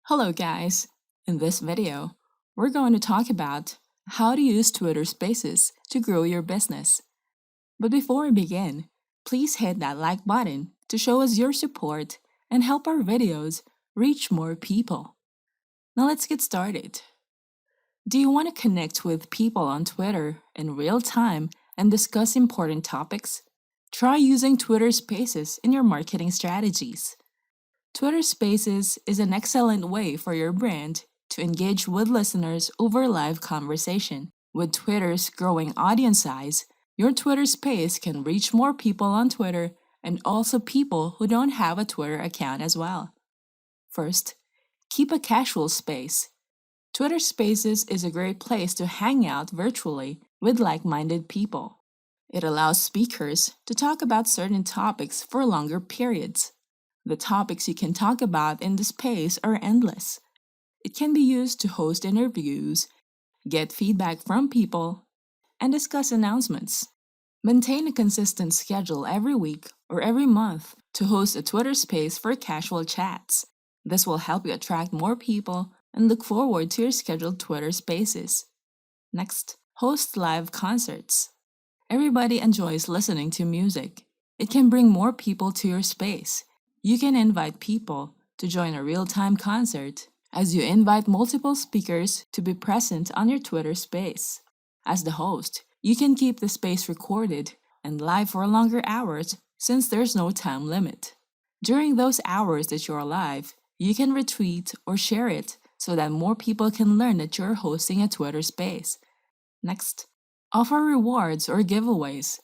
Hello guys! In this video, we're going to talk about how to use Twitter Spaces to grow your business. But before we begin, please hit that like button to show us your support and help our videos reach more people. Now let's get started. Do you want to connect with people on Twitter in real time and discuss important topics? Try using Twitter Spaces in your marketing strategies. Twitter Spaces is an excellent way for your brand to engage with listeners over live conversation. With Twitter's growing audience size, your Twitter Space can reach more people on Twitter and also people who don't have a Twitter account as well. First, keep a casual space. Twitter Spaces is a great place to hang out virtually with like-minded people. It allows speakers to talk about certain topics for longer periods. The topics you can talk about in the space are endless. It can be used to host interviews, get feedback from people, and discuss announcements. Maintain a consistent schedule every week or every month to host a Twitter space for casual chats. This will help you attract more people and look forward to your scheduled Twitter spaces. Next, host live concerts. Everybody enjoys listening to music. It can bring more people to your space. You can invite people to join a real-time concert as you invite multiple speakers to be present on your Twitter space. As the host, you can keep the space recorded and live for longer hours since there's no time limit. During those hours that you're live, you can retweet or share it so that more people can learn that you're hosting a Twitter space. Next, offer rewards or giveaways.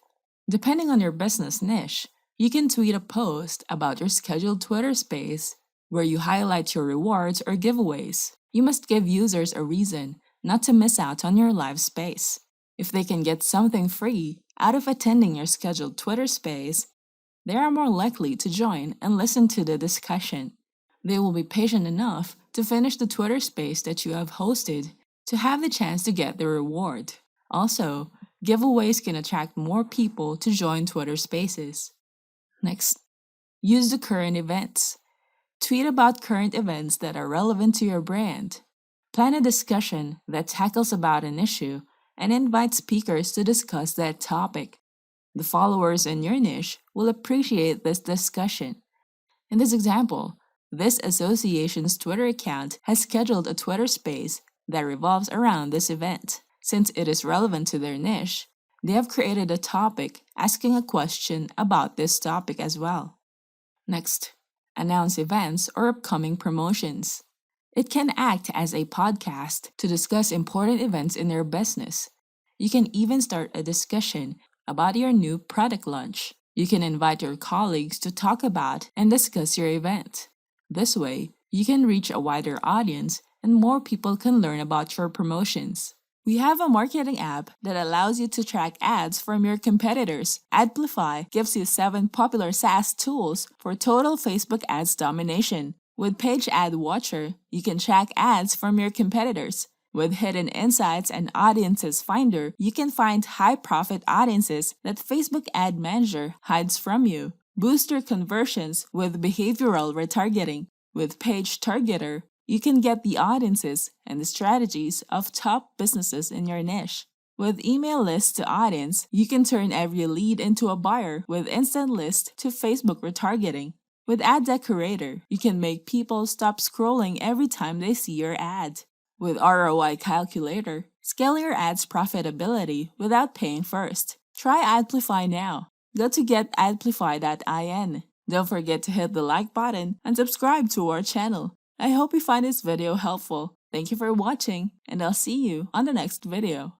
Depending on your business niche, you can tweet a post about your scheduled Twitter space where you highlight your rewards or giveaways. You must give users a reason not to miss out on your live space. If they can get something free out of attending your scheduled Twitter space, they are more likely to join and listen to the discussion. They will be patient enough to finish the Twitter space that you have hosted to have the chance to get the reward. Also, giveaways can attract more people to join Twitter spaces. Next, use the current events. Tweet about current events that are relevant to your brand. Plan a discussion that tackles about an issue and invite speakers to discuss that topic. The followers in your niche will appreciate this discussion. In this example, this association's Twitter account has scheduled a Twitter space that revolves around this event. Since it is relevant to their niche, they have created a topic asking a question about this topic as well. Next, announce events or upcoming promotions. It can act as a podcast to discuss important events in your business. You can even start a discussion about your new product launch. You can invite your colleagues to talk about and discuss your event. This way, you can reach a wider audience and more people can learn about your promotions. We have a marketing app that allows you to track ads from your competitors. Adplify gives you 7 popular SaaS tools for total Facebook ads domination. With Page Ad Watcher, you can track ads from your competitors. With Hidden Insights and Audiences Finder, you can find high-profit audiences that Facebook Ad Manager hides from you. Boost your conversions with behavioral retargeting. With Page Targeter, you can get the audiences and the strategies of top businesses in your niche. With email list to audience, you can turn every lead into a buyer with instant list to Facebook retargeting. With Ad Decorator, you can make people stop scrolling every time they see your ad. With ROI Calculator, scale your ad's profitability without paying first. Try Adplify now. Go to getadplify.in. Don't forget to hit the like button and subscribe to our channel. I hope you find this video helpful. Thank you for watching, and I'll see you on the next video.